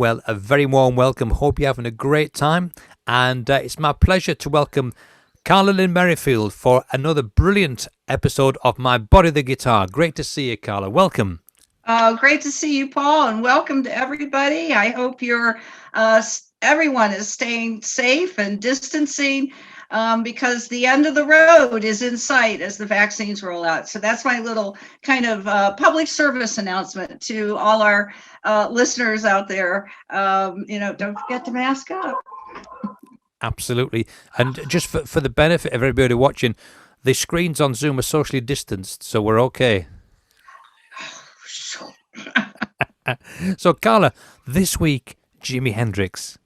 well, a very warm welcome. Hope you're having a great time. And it's my pleasure to welcome Karla Linn Merrifield for another brilliant episode of My Body the Guitar. Great to see you, Karla. Welcome. Great to see you, Paul, and welcome to everybody. I hope everyone is staying safe and distancing because the end of the road is in sight as the vaccines roll out. So that's my little kind of public service announcement to all our listeners out there. Don't forget to mask up. Absolutely. And just for the benefit of everybody watching, the screens on Zoom are socially distanced, so we're okay. So, Karla, this week, Jimi Hendrix.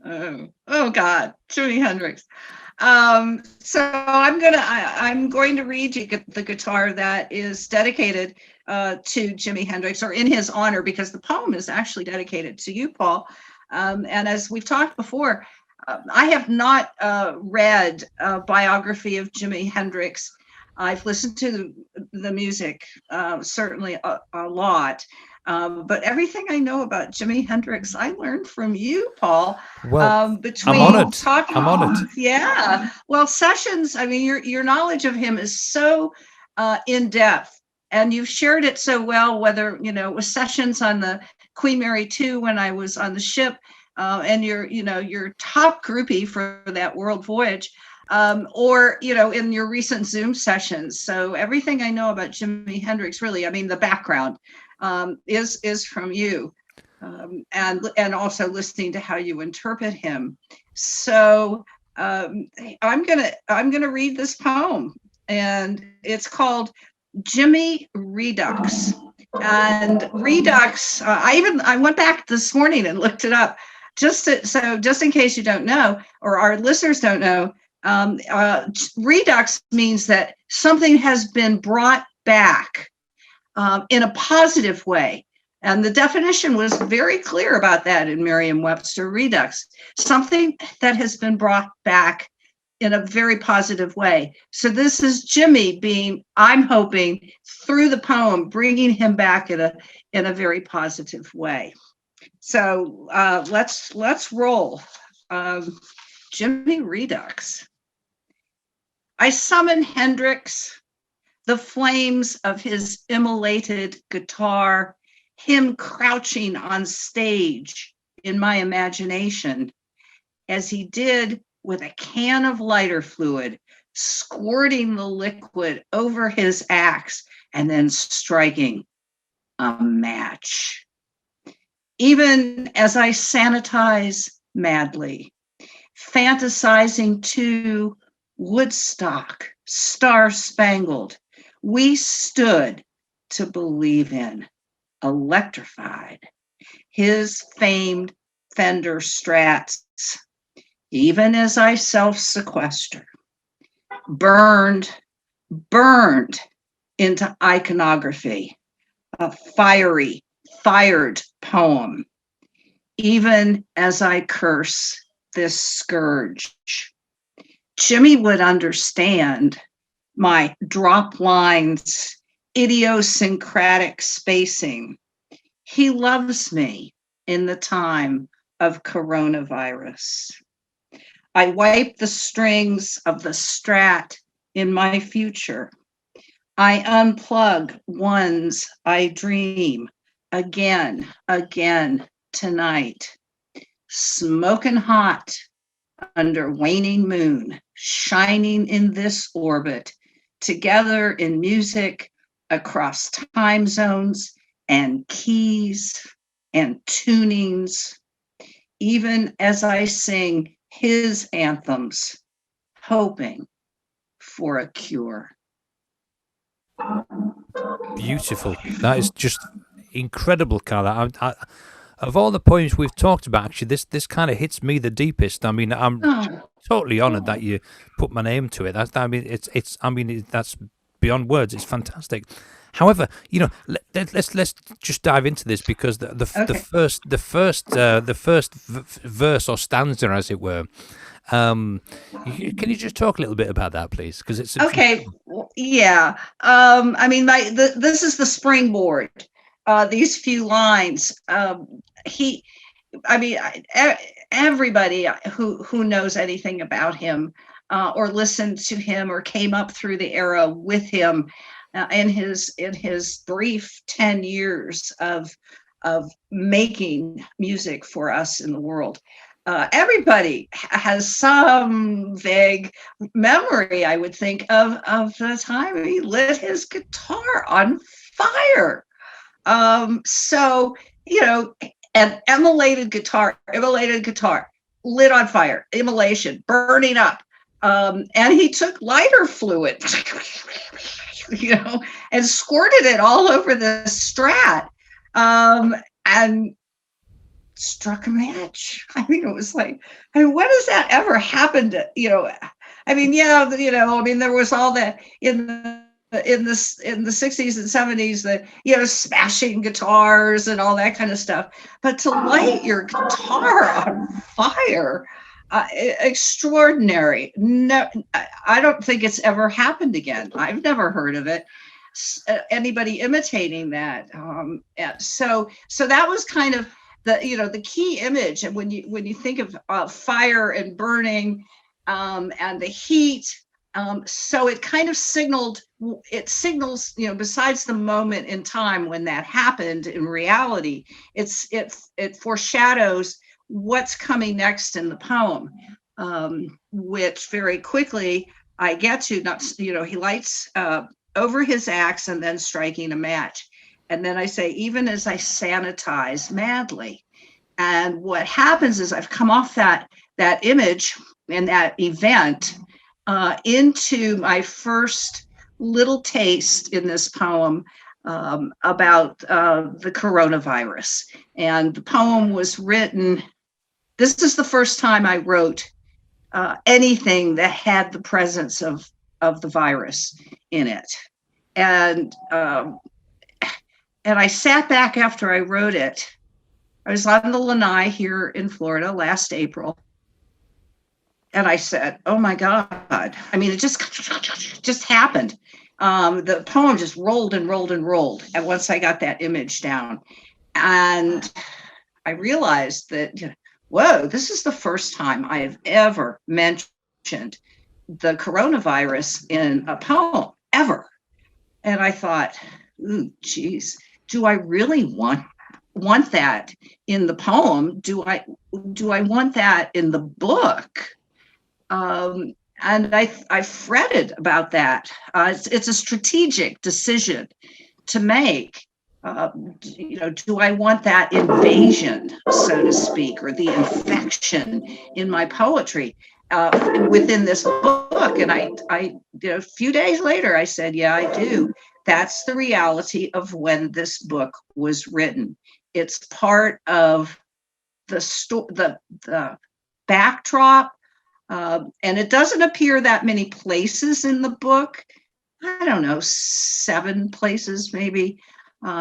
Oh God, Jimi Hendrix. So I'm going to read you the guitar that is dedicated to Jimi Hendrix, or in his honor, because the poem is actually dedicated to you, Paul. And as we've talked before, I have not read a biography of Jimi Hendrix. I've listened to the music, certainly a lot. But everything I know about Jimi Hendrix, I learned from you, Paul. Well, between I'm talking, honored. Yeah. Well, sessions. I mean, your knowledge of him is so in depth, and you've shared it so well. Whether it was sessions on the Queen Mary 2 when I was on the ship, and your top groupie for that world voyage. Or in your recent Zoom sessions. So everything I know about Jimi Hendrix, really, I mean, the background is from you, and also listening to how you interpret him. So I'm gonna read this poem, and it's called Jimi Redux. And Redux, I went back this morning and looked it up, just in case you don't know, or our listeners don't know. Redux means that something has been brought back in a positive way. And the definition was very clear about that in Merriam-Webster. Redux, something that has been brought back in a very positive way. So this is Jimi being, I'm hoping, through the poem, bringing him back in a very positive way. So let's roll. Jimi Redux. I summon Hendrix, the flames of his immolated guitar, him crouching on stage in my imagination, as he did with a can of lighter fluid, squirting the liquid over his axe and then striking a match. Even as I sanitize madly, fantasizing to Woodstock, star-spangled, we stood to believe in, electrified, his famed Fender Strats, even as I self-sequester, burned into iconography, a fired poem, even as I curse this scourge. Jimi would understand my drop lines, idiosyncratic spacing. He loves me in the time of coronavirus. I wipe the strings of the Strat in my future. I unplug ones I dream again tonight. Smoking hot under waning moon, shining in this orbit, together in music across time zones and keys and tunings, even as I sing his anthems, hoping for a cure. Beautiful. That is just incredible, Karla. Of all the poems we've talked about, actually, this kind of hits me the deepest. I mean, I'm totally honored that you put my name to it. That's beyond words. It's fantastic. However, let's just dive into this, because the first verse or stanza, as it were. Can you just talk a little bit about that, please? Because it's okay. Yeah. This is the springboard. These few lines. I mean, everybody who knows anything about him, or listened to him or came up through the era with him, in his brief 10 years of making music for us in the world. Everybody has some vague memory, I would think, of the time he lit his guitar on fire. So, an immolated guitar, lit on fire, immolation, burning up. And he took lighter fluid, and squirted it all over the Strat, and struck a match. I mean, it was like, when does that ever happen to, there was all that in the 60s and 70s, the smashing guitars and all that kind of stuff, but to light your guitar on fire, extraordinary. No, I don't think it's ever happened again. I've never heard of it, anybody imitating that. So that was kind of the key image. And when you think of fire and burning, and the heat, so it kind of signals, besides the moment in time when that happened in reality, it foreshadows what's coming next in the poem, which very quickly I get to. He lights over his axe and then striking a match. And then I say, even as I sanitize madly. And what happens is I've come off that image and that event into my first little taste in this poem about the coronavirus. And the poem was written, this is the first time I wrote anything that had the presence of the virus in it. And I sat back after I wrote it. I was on the Lanai here in Florida last April. And I said, oh my God. I mean, it just happened. The poem just rolled and rolled and rolled. And once I got that image down, and I realized that, whoa, this is the first time I have ever mentioned the coronavirus in a poem, ever. And I thought, ooh, geez, do I really want that in the poem? Do I want that in the book? And I fretted about that. It's a strategic decision to make. Do I want that invasion, so to speak, or the infection in my poetry within this book? And I a few days later, I said, yeah, I do. That's the reality of when this book was written. It's part of the backdrop, and it doesn't appear that many places in the book. I don't know, 7 places maybe.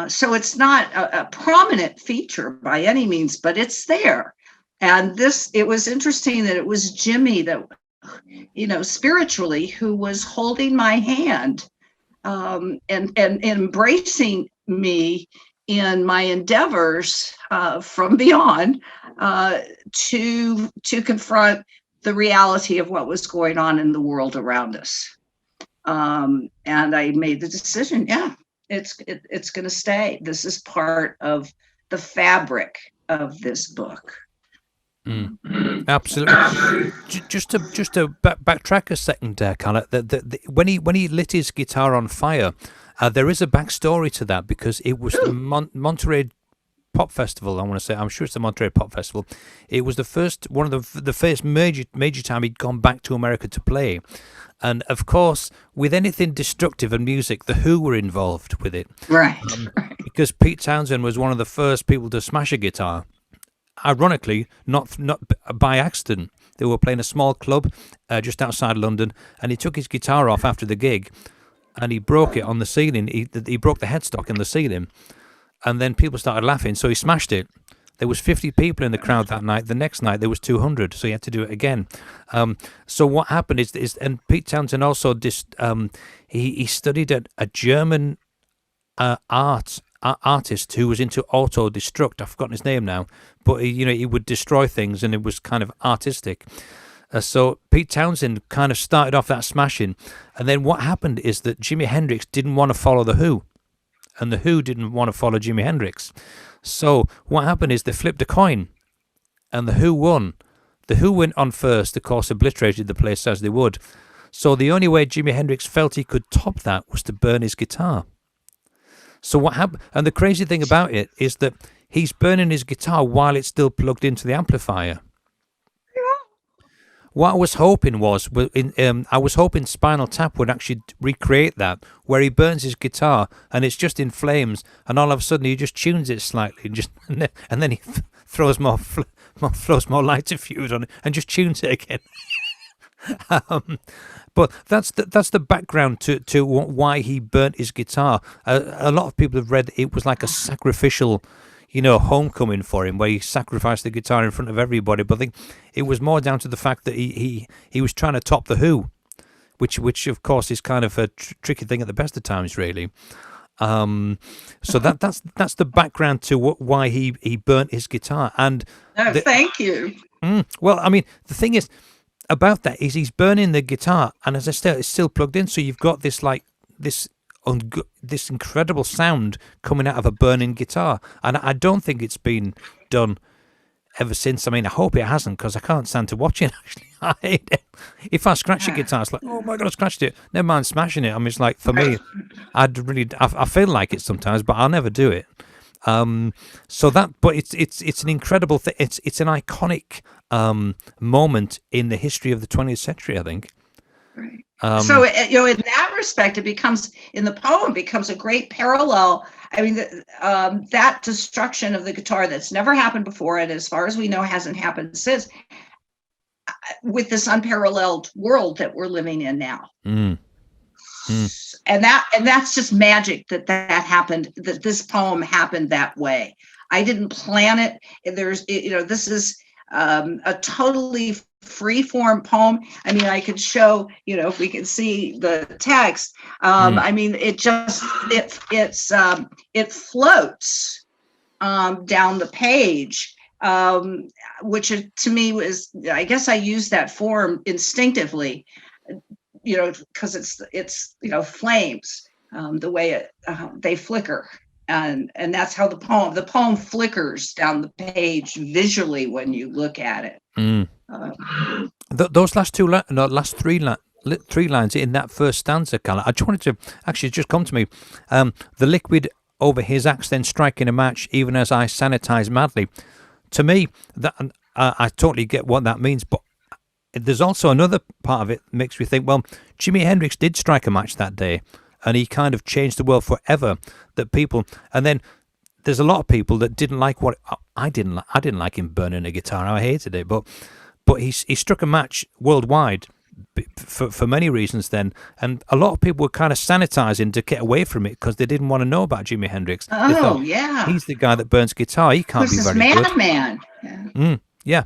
So it's not a prominent feature by any means, but it's there. And it was interesting that it was Jimi that, spiritually, who was holding my hand, and embracing me in my endeavors from beyond to confront the reality of what was going on in the world around us. And I made the decision, yeah, it's going to stay. This is part of the fabric of this book. Absolutely. Just to backtrack a second there, Karla. When he lit his guitar on fire, there is a backstory to that, because it was the Monterey Pop Festival. I want to say, I'm sure it's the Monterey Pop Festival. It was one of the first major time he'd gone back to America to play, and of course, with anything destructive in music, the Who were involved with it, right? Because Pete Townsend was one of the first people to smash a guitar. Ironically, not by accident. They were playing a small club just outside London, and he took his guitar off after the gig, and he broke it on the ceiling. He broke the headstock in the ceiling, and then people started laughing, so he smashed it. There was 50 people in the crowd that night. The next night there was 200, so he had to do it again. So what happened is and Pete Townsend also he studied at a German art artist who was into auto-destruct. I've forgotten his name now, but he would destroy things, and it was kind of artistic. So Pete Townshend kind of started off that smashing, and then what happened is that Jimi Hendrix didn't want to follow the Who, and the Who didn't want to follow Jimi Hendrix. So what happened is they flipped a coin, and the Who won. The Who went on first, of course, obliterated the place as they would. So the only way Jimi Hendrix felt he could top that was to burn his guitar. So what happened? And the crazy thing about it is that he's burning his guitar while it's still plugged into the amplifier. What I was hoping was, I was hoping Spinal Tap would actually recreate that, where he burns his guitar and it's just in flames, and all of a sudden he just tunes it slightly, and then he throws more lighter fuse on it and just tunes it again. But that's the background to why he burnt his guitar. A lot of people have read it was like a sacrificial, homecoming for him, where he sacrificed the guitar in front of everybody. But I think it was more down to the fact that he was trying to top the Who, which of course is kind of a tricky thing at the best of times, really. So that's the background to why he burnt his guitar. And thank you. Well, I mean, the thing is about that is he's burning the guitar, and as I said, it's still plugged in, so you've got this incredible sound coming out of a burning guitar, and I don't think it's been done ever since. I mean, I hope it hasn't, because I can't stand to watch it. Actually, I hate it. If I scratch a guitar, it's like, oh my god, I scratched it. Never mind smashing it. I mean, it's like, for me, I feel like it sometimes, but I'll never do it. So that, but it's an incredible thing. It's an iconic moment in the history of the 20th century, I think. Right. So in that respect, it becomes, in the poem, becomes a great parallel. I mean, that destruction of the guitar that's never happened before, and as far as we know, hasn't happened since, with this unparalleled world that we're living in now. And that's just magic that happened, that this poem happened that way. I didn't plan it. This is a totally free-form poem. I mean, I could show, if we could see the text. I mean, it floats down the page, which to me was, I guess I used that form instinctively, because it's flames, the way they flicker, and that's how the poem flickers down the page visually when you look at it. Those last three lines in that first stanza, Karla, I just wanted to actually just come to me. The liquid over his axe, then striking a match, even as I sanitize madly. To me, that I totally get what that means, but there's also another part of it that makes me think, well, Jimi Hendrix did strike a match that day, and he kind of changed the world forever. And then there's a lot of people that didn't like what I didn't like him burning a guitar. I hated it, but he struck a match worldwide for many reasons then, and a lot of people were kind of sanitizing to get away from it because they didn't want to know about Jimi Hendrix. Oh, yeah, he's the guy that burns guitar. He can't be very good. Madman. Yeah.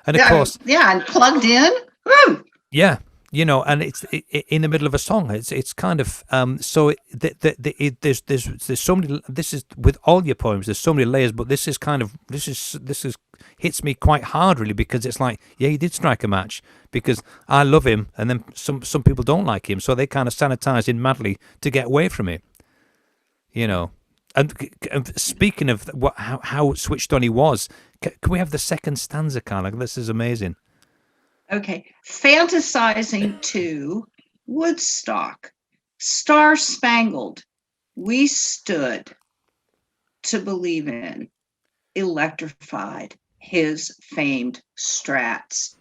And of course, and plugged in. Woo! Yeah, and it's in the middle of a song. It's kind of so there's so many. This is with all your poems. There's so many layers, but this is hits me quite hard, really, because it's like, yeah, he did strike a match because I love him, and then some people don't like him, so they kind of sanitize in madly to get away from it. And speaking of how switched on he was, can we have the second stanza, Karla? This is amazing. Okay. Fantasizing to Woodstock, star-spangled, we stood to believe in, electrified his famed Strats.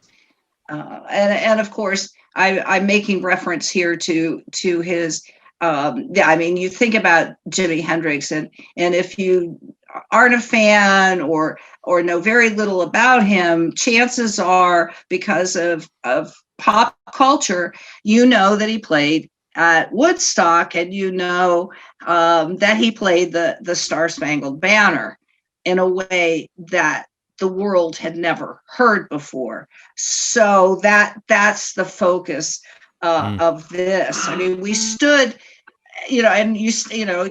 And of course, I'm making reference here to his, I mean, you think about Jimi Hendrix, and if you aren't a fan or know very little about him, chances are, because of pop culture, that he played at Woodstock, and that he played the Star-Spangled Banner in a way that the world had never heard before. So that's the focus of this. I mean, we stood and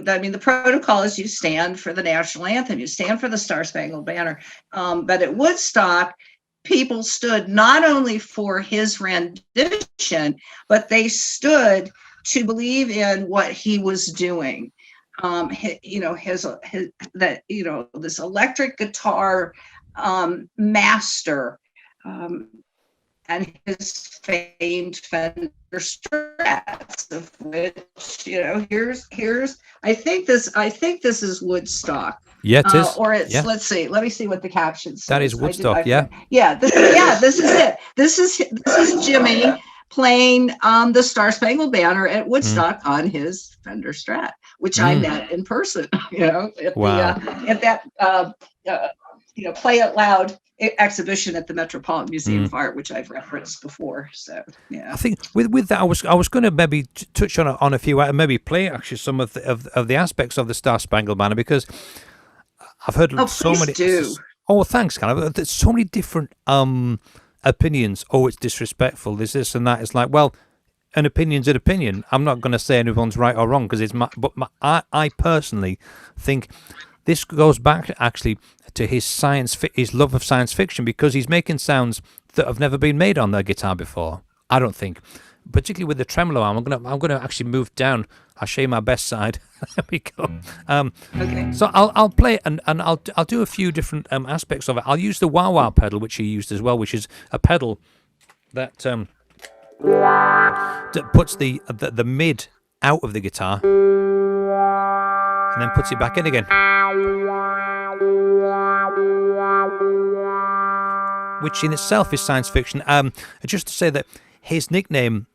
I mean, the protocol is you stand for the national anthem, you stand for the Star Spangled Banner. But at Woodstock, people stood not only for his rendition, but they stood to believe in what he was doing. This electric guitar master, and his famed Fender Strats, of which, here's I think this is Woodstock. Yeah, it is. Or it's, yeah. Let's see. Let me see what the caption says. That is Woodstock. Yeah. This is it. This is Jimmy playing the Star Spangled Banner at Woodstock on his Fender Strat, which I met in person. At that Play It Loud exhibition at the Metropolitan Museum of Art, which I've referenced before. So yeah, I think with that, I was going to maybe touch on a few, maybe play actually some of the aspects of the Star Spangled Banner, because I've heard so many. Oh, thanks, Carla. There's so many different opinions. Oh, it's disrespectful. There's this and that. It's like, well, an opinion's an opinion. I'm not going to say anyone's right or wrong because it's I personally think this goes back actually to his love of science fiction, because he's making sounds that have never been made on the guitar before. I don't think, particularly with the tremolo arm. I'm gonna actually move down. I'll show you my best side. There we go. Okay. So I'll play and I'll do a few different aspects of it. I'll use the wah wah pedal, which he used as well, which is a pedal that puts the mid out of the guitar and then puts it back in again, which in itself is science fiction. Just to say that his nickname,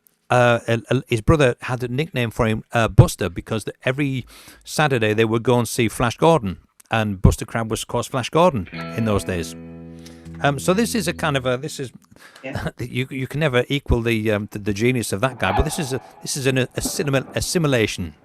his brother had a nickname for him, Buster, because every Saturday they would go and see Flash Gordon, and Buster Crabbe was, of course, Flash Gordon in those days. So this is a kind of you can never equal the genius of that guy, but this is an assimilation.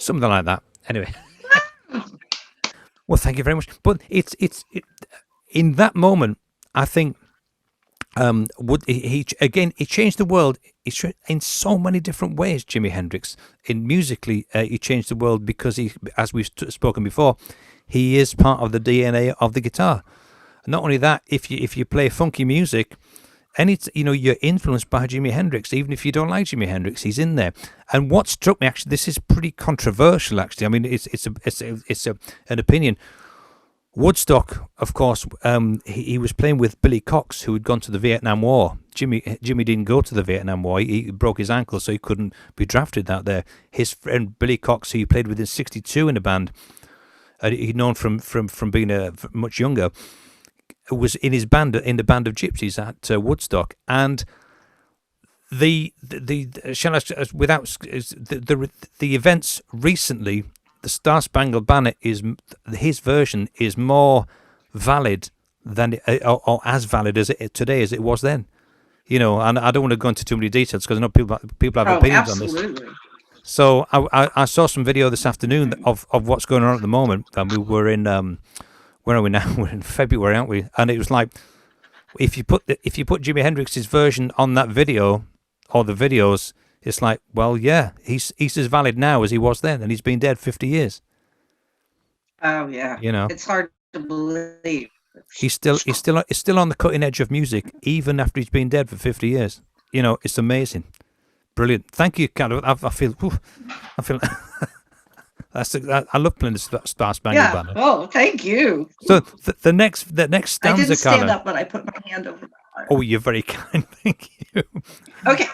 Something like that. Anyway. Well, thank you very much. But it's in that moment, I think he changed the world in so many different ways. Jimi Hendrix, in musically, he changed the world because as we've spoken before, he is part of the DNA of the guitar. Not only that, if you play funky music, and you're influenced by Jimi Hendrix, even if you don't like Jimi Hendrix, he's in there. And what struck me, actually, this is pretty controversial. Actually, I mean, it's an opinion. Woodstock, of course, he was playing with Billy Cox, who had gone to the Vietnam War. Jimmy didn't go to the Vietnam War. He broke his ankle, so he couldn't be drafted out there. His friend Billy Cox, who he played with in '62 in a band, he'd known from being much younger. was in his band, in the band of gypsies at Woodstock, and the shall I, without the events recently, the Star Spangled Banner is his version is more valid than or as valid as it today as it was then. You know, and I don't want to go into too many details because I know people have opinions on this. Absolutely. So I saw some video this afternoon of what's going on at the moment, and we were in where are we now? We're in February, aren't we? And it was like if you put Jimi Hendrix's version on that video or the videos, it's like, well, yeah, he's as valid now as he was then, and he's been dead 50 years. Oh yeah. You know, it's hard to believe. He's still on the cutting edge of music, even after he's been dead for 50 years. You know, it's amazing, brilliant. Thank you, Carla. I feel, I love playing the Star Spangled Banner. Oh, thank you. So the next stanza, I didn't stand Carla. up, but I put my hand over my heart. Oh, you're very kind. Thank you. Okay.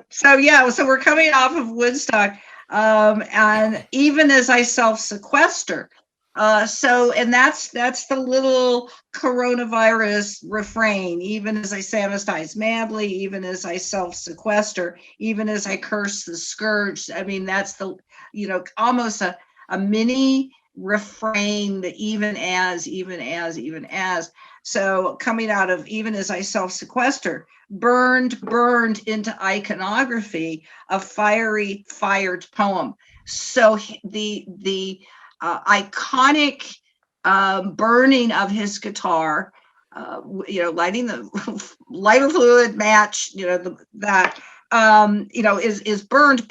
So we're coming off of Woodstock, and even as I self-sequester. And that's the little coronavirus refrain. Even as I sanitize madly, even as I self-sequester, even as I curse the scourge. I mean, that's the, almost a mini refrain, that even as. So coming out of even as I self-sequester, burned into iconography, a fiery, fired poem. So the iconic burning of his guitar, lighting the lighter fluid match, is burned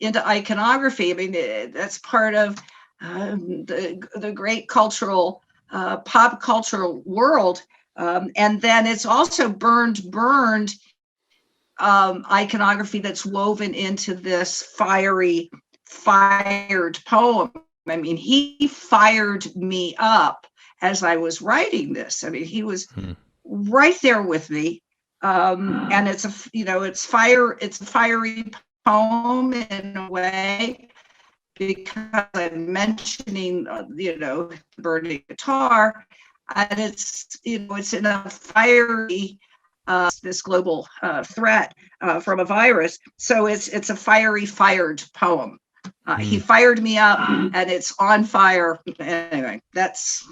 into iconography. I mean, that's part of the great cultural, pop cultural world. And then it's also burned iconography that's woven into this fired poem. I mean, he fired me up as I was writing this. I mean, he was right there with me. And it's a fiery poem in a way, because I'm mentioning, burning guitar, and it's in a fiery, this global threat from a virus. So it's a fiery, fired poem. He fired me up, and it's on fire. Anyway, that's,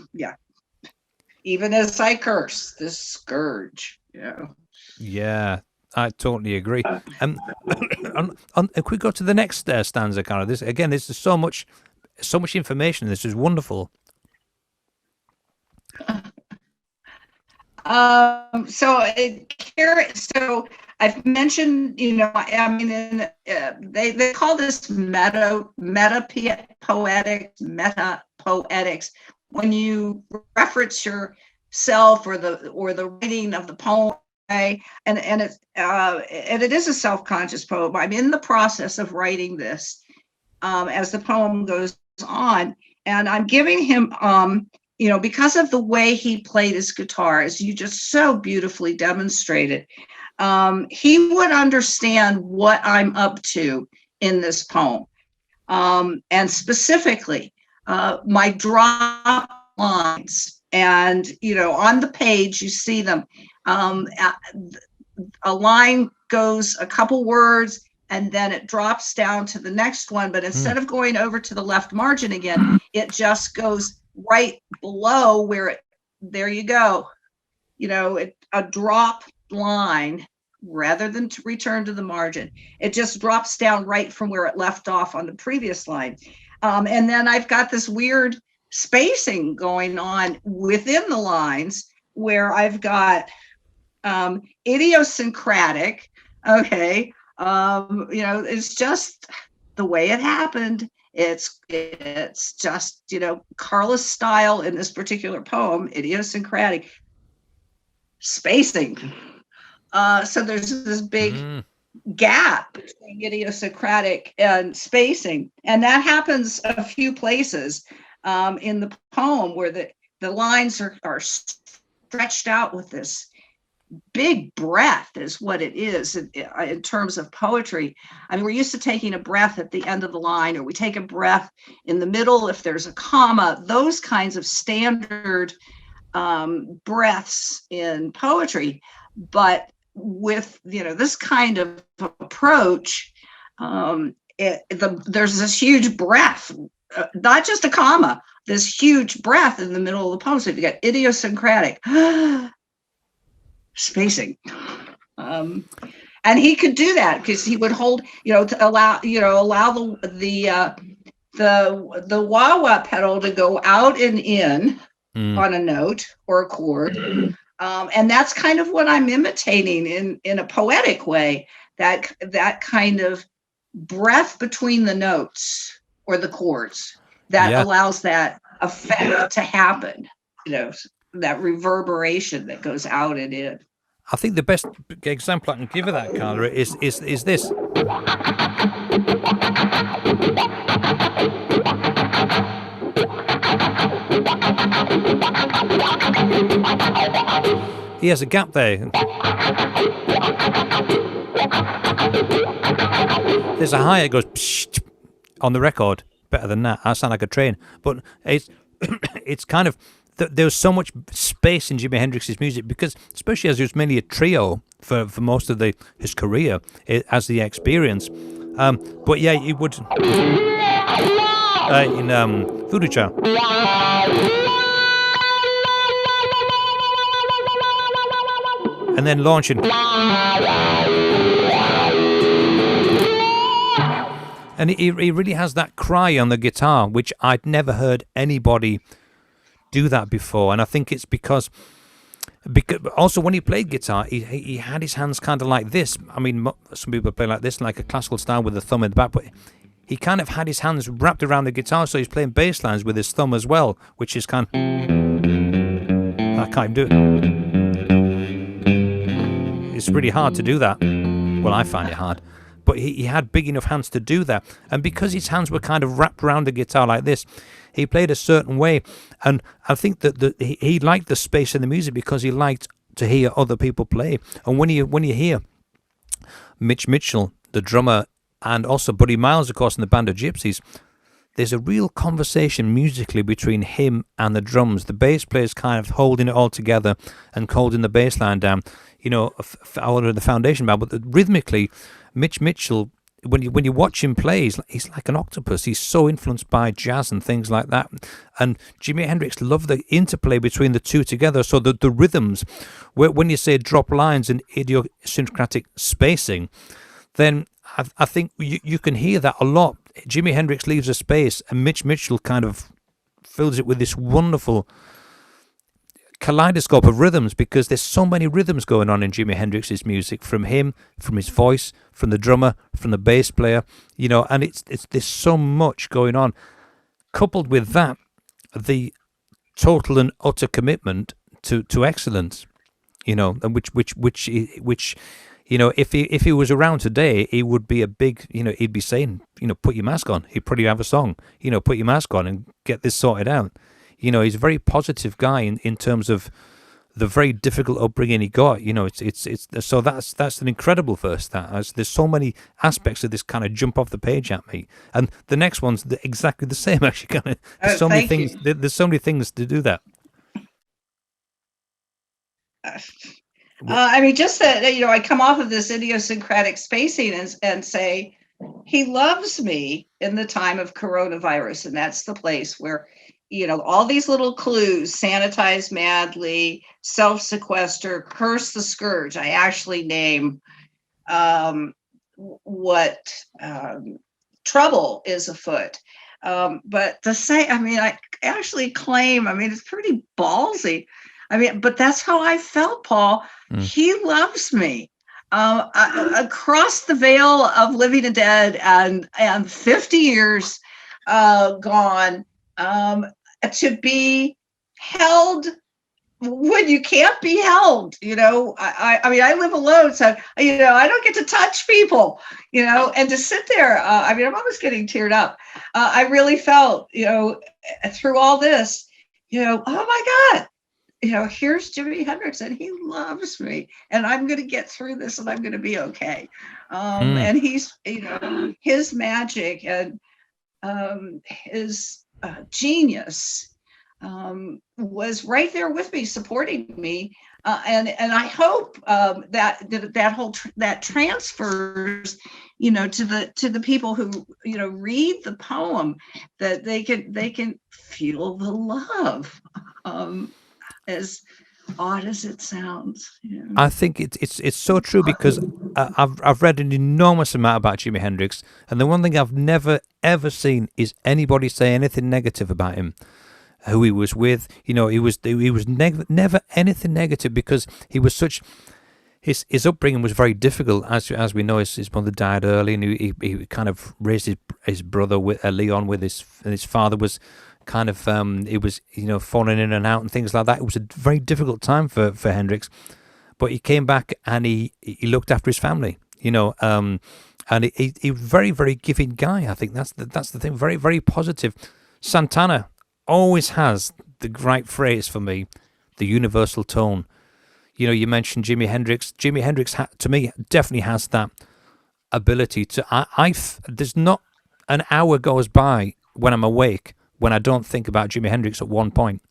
even as I curse this scourge. Yeah, I totally agree. If we go to the next stanza, Carla, this is so much information. This is wonderful. So I've mentioned, they call this meta poetics, when you reference yourself or the writing of the poem, and it is a self-conscious poem. I'm in the process of writing this as the poem goes on, and I'm giving him because of the way he played his guitar, as you just so beautifully demonstrated, he would understand what I'm up to in this poem. And specifically, my drop lines. And, on the page, you see them. A line goes a couple words, and then it drops down to the next one. But instead of going over to the left margin again, it just goes right below where there you go. A drop line, rather than to return to the margin. It just drops down right from where it left off on the previous line. And then I've got this weird spacing going on within the lines, where I've got idiosyncratic. Okay. It's just the way it happened. It's just, Karla's style in this particular poem, idiosyncratic spacing. So there's this big gap between idiosyncratic and spacing. And that happens a few places in the poem, where the lines are stretched out with this big breath, is what it is in terms of poetry. I mean, we're used to taking a breath at the end of the line, or we take a breath in the middle if there's a comma. Those kinds of standard breaths in poetry, but with this kind of approach, there's this huge breath, not just a comma, this huge breath in the middle of the poem. So you got idiosyncratic spacing. And he could do that because he would hold, to allow the wah-wah pedal to go out and in on a note or a chord. And that's kind of what I'm imitating in a poetic way, that kind of breath between the notes or the chords that allows that effect to happen, that reverberation that goes out and in. I think the best example I can give of that, Karla, is this. He has a gap there. There's a high, it goes psh, on the record. Better than that. I sound like a train. But it's kind of, there's so much space in Jimi Hendrix's music because, especially as he was mainly a trio for most of his career, as the experience. But yeah, he would in Voodoo Child. And then launching. And he really has that cry on the guitar, which I'd never heard anybody do that before. And I think it's because also when he played guitar, he had his hands kind of like this. I mean, some people play like this, like a classical style with the thumb in the back, but he kind of had his hands wrapped around the guitar, so he's playing bass lines with his thumb as well, which is kind of... I can't do it. It's really hard to do that. Well, I find it hard. But he had big enough hands to do that. And because his hands were kind of wrapped around the guitar like this, he played a certain way. And I think that he liked the space in the music because he liked to hear other people play. And when you hear Mitch Mitchell, the drummer, and also Buddy Miles, of course, in the Band of Gypsies, there's a real conversation musically between him and the drums. The bass player's kind of holding it all together and holding the bass line down, under the foundation band. But rhythmically, Mitch Mitchell, when you watch him play, he's like an octopus. He's so influenced by jazz and things like that. And Jimi Hendrix loved the interplay between the two together. So the rhythms, when you say drop lines and idiosyncratic spacing, then I think you can hear that a lot. Jimi Hendrix leaves a space and Mitch Mitchell kind of fills it with this wonderful kaleidoscope of rhythms, because there's so many rhythms going on in Jimi Hendrix's music, from him, from his voice, from the drummer, from the bass player, and it's there's so much going on. Coupled with that, the total and utter commitment to excellence, and which if he was around today, he would be a big, he'd be saying, put your mask on. He'd probably have a song, put your mask on and get this sorted out. He's a very positive guy in terms of the very difficult upbringing he got. It's so that's an incredible verse. There's so many aspects of this kind of jump off the page at me, and the next one's exactly the same. Actually, kind of there's so many things. There's so many things to do that. Just that I come off of this idiosyncratic spacing and say he loves me in the time of coronavirus, and that's the place where all these little clues: sanitize madly, self-sequester, curse the scourge. I actually name what trouble is afoot. But to say, I actually claim, it's pretty ballsy. But that's how I felt, Paul. He loves me. Across the veil of living and dead and 50 years gone, to be held when you can't be held. I live alone, so I don't get to touch people, and to sit there. I'm almost getting teared up. I really felt, through all this, oh my God. Here's Jimi Hendrix, and he loves me, and I'm going to get through this, and I'm going to be okay. And he's, his magic and his genius was right there with me, supporting me, and I hope that transfers, to the people who read the poem, that they can feel the love, as odd as it sounds. I think it's so true, because I've read an enormous amount about Jimi Hendrix, and the one thing I've never ever seen is anybody say anything negative about him, who he was with. He was never anything negative, because he was such. His upbringing was very difficult, as we know. His mother died early, and he kind of raised his brother with Leon with his father was kind of it was falling in and out and things like that. It was a very difficult time for Hendrix, but he came back and he looked after his family, and he was a very, very giving guy. I think that's the thing. Very, very positive. Santana always has the right phrase for me, the universal tone. You mentioned Jimi Hendrix. Jimi Hendrix, to me, definitely has that ability to. There's not an hour goes by when I'm awake when I don't think about Jimi Hendrix at one point.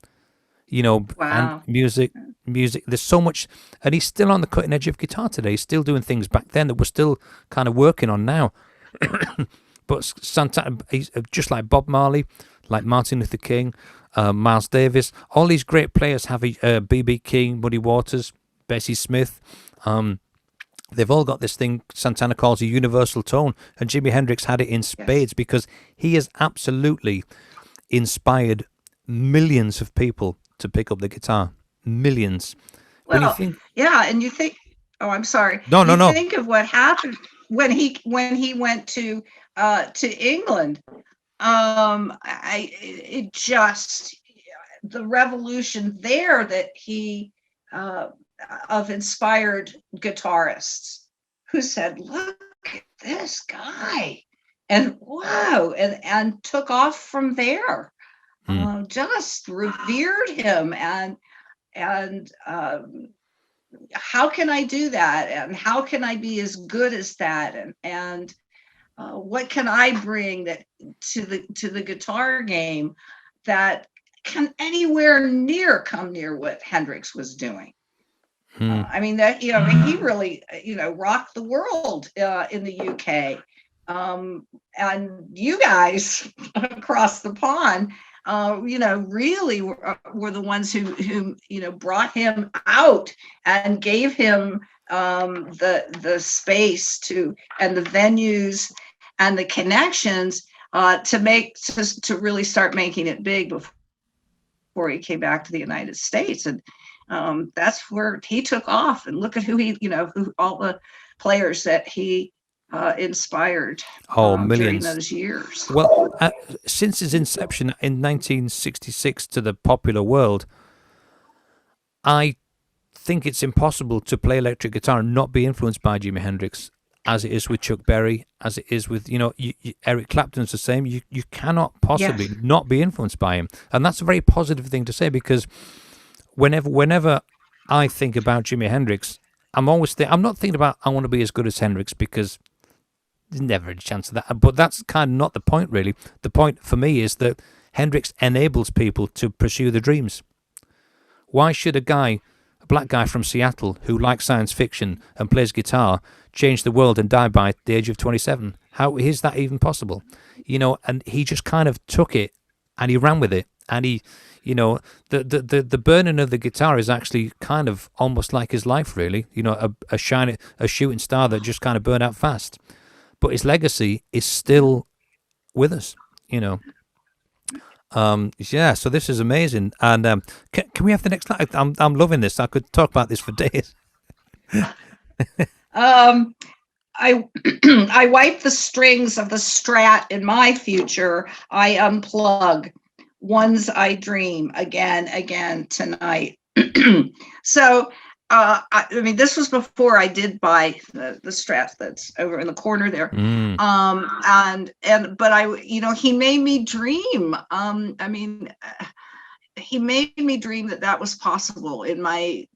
Wow. And music. There's so much, and he's still on the cutting edge of guitar today. He's still doing things back then that we're still kind of working on now. But Santana, he's just like Bob Marley, like Martin Luther King, Miles Davis. All these great players have B.B. King, Muddy Waters, Bessie Smith. They've all got this thing Santana calls a universal tone, and Jimi Hendrix had it in spades, because he has absolutely inspired millions of people to pick up the guitar. Millions. Well, and you think, oh, I'm sorry. No. Think of what happened when he went to England. The revolution there that he of inspired guitarists who said, look at this guy, and wow, and took off from there. Just revered him, and how can I do that, and how can I be as good as that, and what can I bring that to the guitar game that can come near what Hendrix was doing. I mean, that he really rocked the world in the UK, and you guys across the pond really were the ones who brought him out and gave him the space and the venues and the connections to really start making it big before he came back to the United States. And that's where he took off, and look at who all the players that he inspired millions during those years. Well, since his inception in 1966 to the popular world, I think it's impossible to play electric guitar and not be influenced by Jimi Hendrix, as it is with Chuck Berry, as it is with Eric Clapton's the same. You cannot possibly not be influenced by him, and that's a very positive thing to say, because whenever I think about Jimi Hendrix, I'm not thinking about I want to be as good as Hendrix, because there's never a chance of that. But that's kind of not the point, really. The point for me is that Hendrix enables people to pursue their dreams. Why should a black guy from Seattle who likes science fiction and plays guitar change the world and die by the age of 27? How is that even possible? And he just kind of took it and he ran with it. And he, the burning of the guitar is actually kind of almost like his life, really. A shooting star that just kind of burned out fast. But his legacy is still with us, so this is amazing. And can we have the next slide? I'm loving this. I could talk about this for days. I wipe the strings of the Strat in my future. I unplug. Ones I dream again tonight. So this was before I did buy the Strat that's over in the corner there. But he made me dream. He made me dream that was possible in my,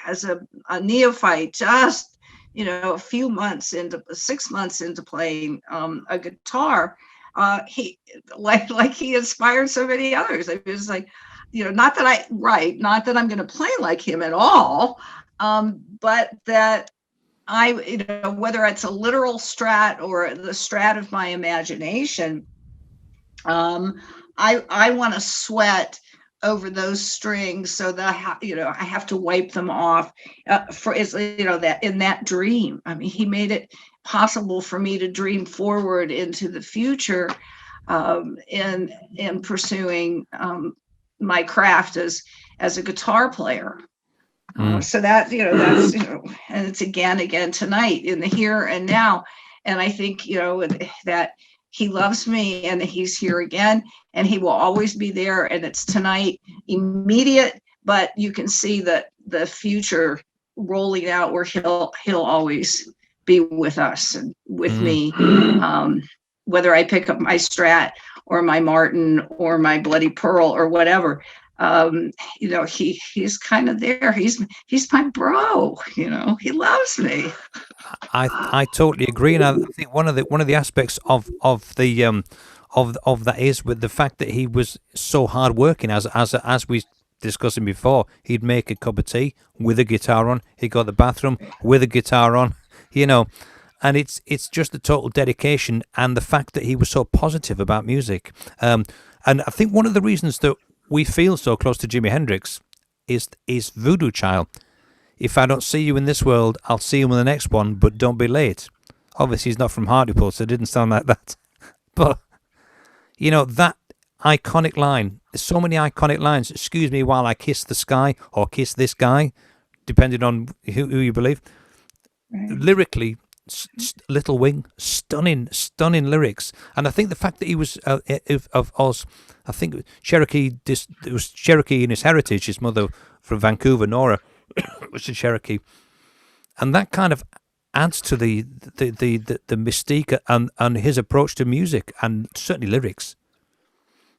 as a neophyte, just, a few months 6 months into playing a guitar. He inspired so many others. It was like, not that not that I'm going to play like him at all, but that whether it's a literal strat or the strat of my imagination, I want to sweat over those strings so that I have to wipe them off that in that dream. I mean, he made it possible for me to dream forward into the future in pursuing my craft as a guitar player. So that that's and it's again tonight in the here and now, and I think that he loves me and he's here again and he will always be there, and it's tonight immediate, but you can see that the future rolling out where he'll always be with us and with me, whether I pick up my Strat or my Martin or my Bloody Pearl or whatever. He's kind of there. He's my bro. He loves me. I totally agree, and I think one of the aspects of that is with the fact that he was so hardworking. As we discussing before, he'd make a cup of tea with a guitar on. He'd go to the bathroom with a guitar on. And it's just a total dedication, and the fact that he was so positive about music. And I think one of the reasons that we feel so close to Jimi Hendrix is Voodoo Child. If I don't see you in this world, I'll see you in the next one, but don't be late. Obviously, he's not from Hartlepool, so it didn't sound like that. But, that iconic line, there's so many iconic lines. Excuse me while I kiss the sky, or kiss this guy, depending on who you believe. Right. Lyrically, Little Wing, stunning lyrics. And I think the fact that he was of Oz, I think Cherokee, it was Cherokee in his heritage. His mother from Vancouver, Nora, was a Cherokee, and that kind of adds to the mystique and his approach to music and certainly lyrics.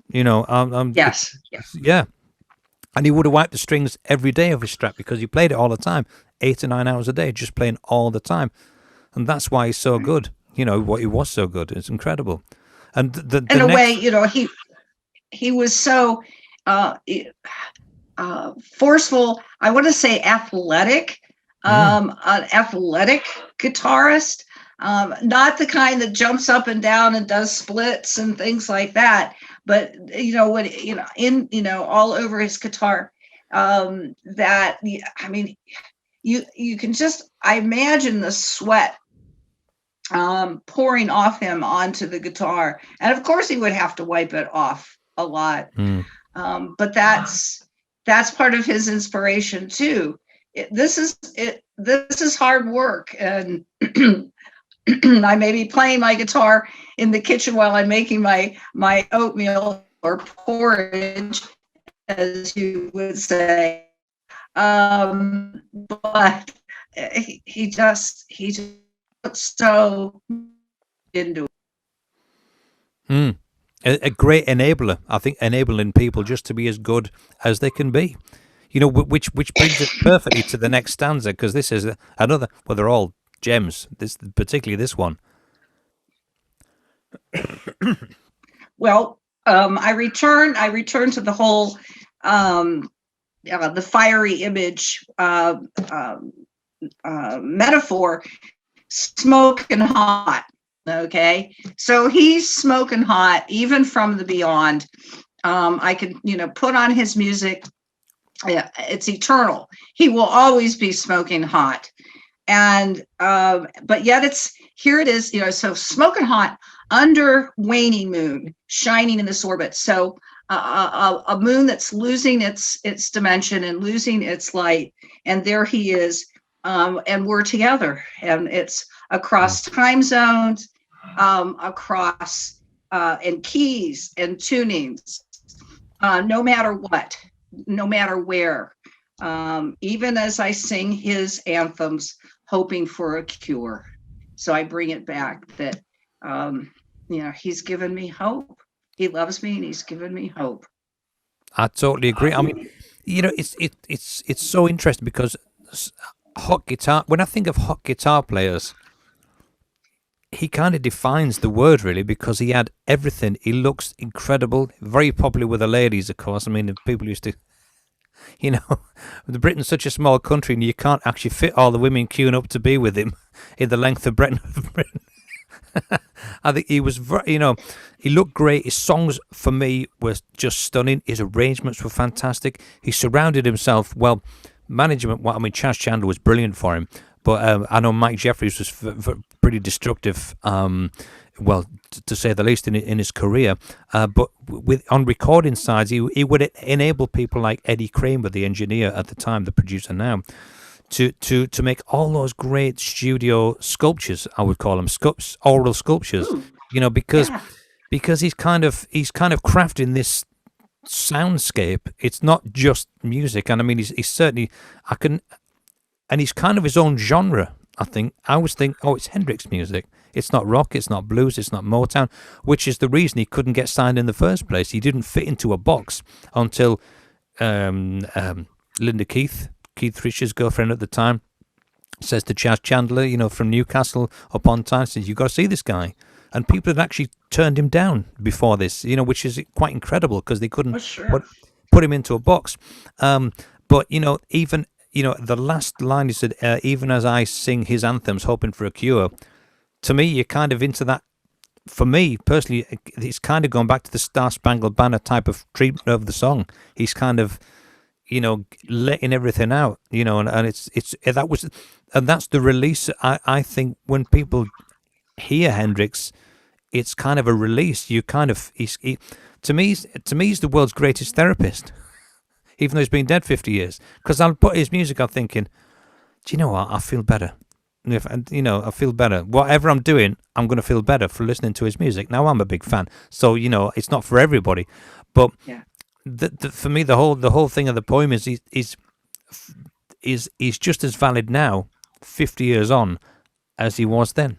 Yes. Yeah. And he would have wiped the strings every day of his Strat because he played it all the time, 8 to 9 hours a day, just playing all the time. And that's why he's so good. What he was so good. It's incredible. And in a way, he was so forceful. I want to say athletic, an athletic guitarist, not the kind that jumps up and down and does splits and things like that. But all over his guitar, that you can just, I imagine the sweat pouring off him onto the guitar, and of course he would have to wipe it off a lot. But that's part of his inspiration too. This is hard work, and I may be playing my guitar in the kitchen while I'm making my oatmeal or porridge, as you would say. But he just so into it. A great enabler. I think enabling people just to be as good as they can be. Which brings us perfectly to the next stanza, because this is another. Well, they're all gems. Particularly this one. Well, I return to the whole the fiery image metaphor, smoking hot. Okay, so he's smoking hot even from the beyond. I could put on his music. Yeah, it's eternal. He will always be smoking hot, and but yet here it is. So smoking hot under waning moon, shining in this orbit. So a moon that's losing its dimension and losing its light, and there he is, and we're together, and it's across time zones, across and keys and tunings, no matter what, no matter where, even as I sing his anthems, hoping for a cure. So I bring it back that he's given me hope. He loves me, and he's given me hope. I totally agree. I mean, it's so interesting because hot guitar. When I think of hot guitar players, he kind of defines the word really, because he had everything. He looks incredible, very popular with the ladies, of course. I mean, people used to, you know, Britain's such a small country, and you can't actually fit all the women queuing up to be with him in the length of Britain. I think he was, he looked great. His songs for me were just stunning. His arrangements were fantastic. He surrounded himself well. Management, I mean, Chas Chandler was brilliant for him, but I know Mike Jeffries was pretty destructive. Well, to say the least, in his career. But on recording sides, he would enable people like Eddie Kramer, the engineer at the time, the producer now, to make all those great studio sculptures. I would call them oral sculptures. Ooh, because yeah. he's kind of crafting this soundscape. It's not just music, and I mean, he's certainly and he's kind of his own genre. I think I always think, oh, it's Hendrix music. It's not rock, it's not blues, it's not Motown, which is the reason he couldn't get signed in the first place. He didn't fit into a box until Linda Keith Richards' girlfriend at the time, says to Chas Chandler, from Newcastle upon Tyne, says, "You've got to see this guy." And people had actually turned him down before this, which is quite incredible, because they couldn't put him into a box. But even the last line, he said, "Even as I sing his anthems, hoping for a cure." To me, you're kind of into that. For me personally, it's kind of going back to the Star Spangled Banner type of treatment of the song. He's kind of, letting everything out, and that's the release. I think when people hear Hendrix, it's kind of a release. You kind of, to me, he's the world's greatest therapist, even though he's been dead 50 years. Because I'll put his music on thinking, do you know what? I feel better. I feel better. Whatever I'm doing, I'm going to feel better for listening to his music. Now, I'm a big fan, so it's not for everybody, but for me, the whole thing of the poem is just as valid now, 50 years on, as he was then,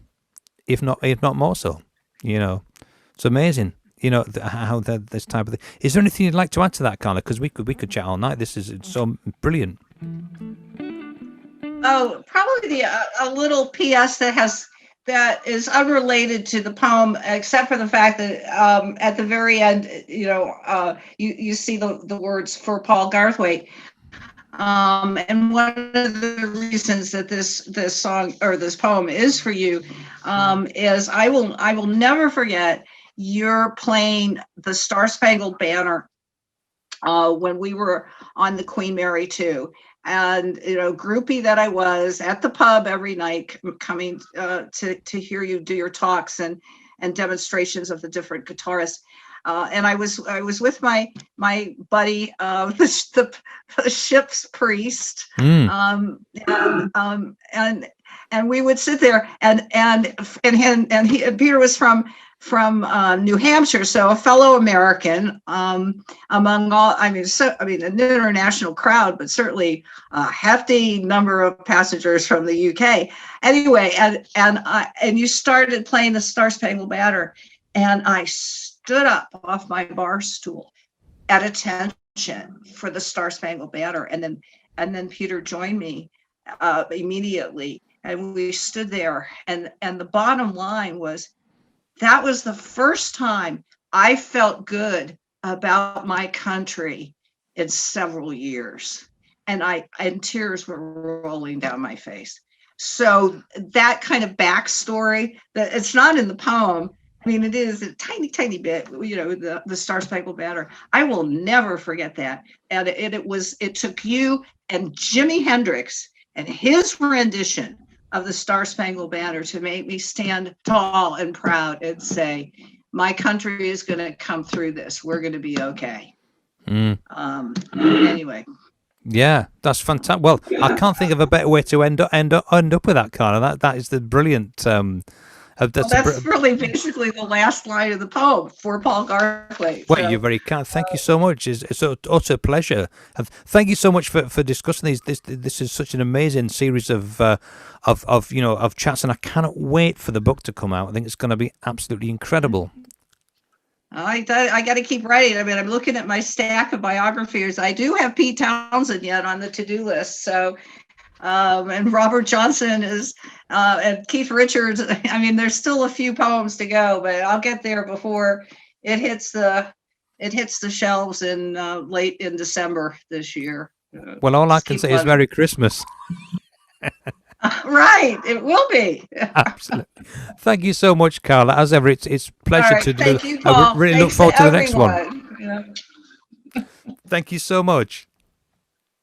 if not more so. It's amazing. How this type of thing. Is there anything you'd like to add to that, Karla? Because we could chat all night. This is so brilliant. Oh, probably a little PS that is unrelated to the poem, except for the fact that at the very end, you see the words "for Paul Garthwaite," and one of the reasons that this song or this poem is for you is I will never forget your playing the Star Spangled Banner when we were on the Queen Mary 2. And groupie that I was at the pub every night, coming to hear you do your talks and demonstrations of the different guitarists. And I was with my buddy, the ship's priest, and we would sit there, and Peter was from New Hampshire, so a fellow American, among all, an international crowd, but certainly a hefty number of passengers from the UK. Anyway, and you started playing the Star Spangled Banner, and I stood up off my bar stool at attention for the Star Spangled Banner, and then Peter joined me immediately, and we stood there, and the bottom line was, that was the first time I felt good about my country in several years. And tears were rolling down my face. So that kind of backstory, that it's not in the poem. I mean, it is a tiny, tiny bit, the Star Spangled Banner. I will never forget that. And it took you and Jimi Hendrix and his rendition of the Star Spangled Banner to make me stand tall and proud and say, my country is going to come through this. We're going to be okay. Anyway. Yeah, that's fantastic. Well, I can't think of a better way to end up with that, Karla. That is the brilliant. That's really basically the last line of the poem for Paul Garthwaite. Well, you're very kind. Thank you so much. It's an utter pleasure. Thank you so much for discussing these. This is such an amazing series of chats, and I cannot wait for the book to come out. I think it's going to be absolutely incredible. I got to keep writing. I mean, I'm looking at my stack of biographies. I do have Pete Townsend yet on the to-do list, so and Robert Johnson is, and Keith Richards. I mean, there's still a few poems to go, but I'll get there before it hits the shelves in late in December this year. Well, all I can say is Merry Christmas. Right, it will be. Absolutely. Thank you so much, Karla. As ever, it's a pleasure to do. Thank you, Paul. I really look Thanks forward to the next one. everyone. Thank you so much.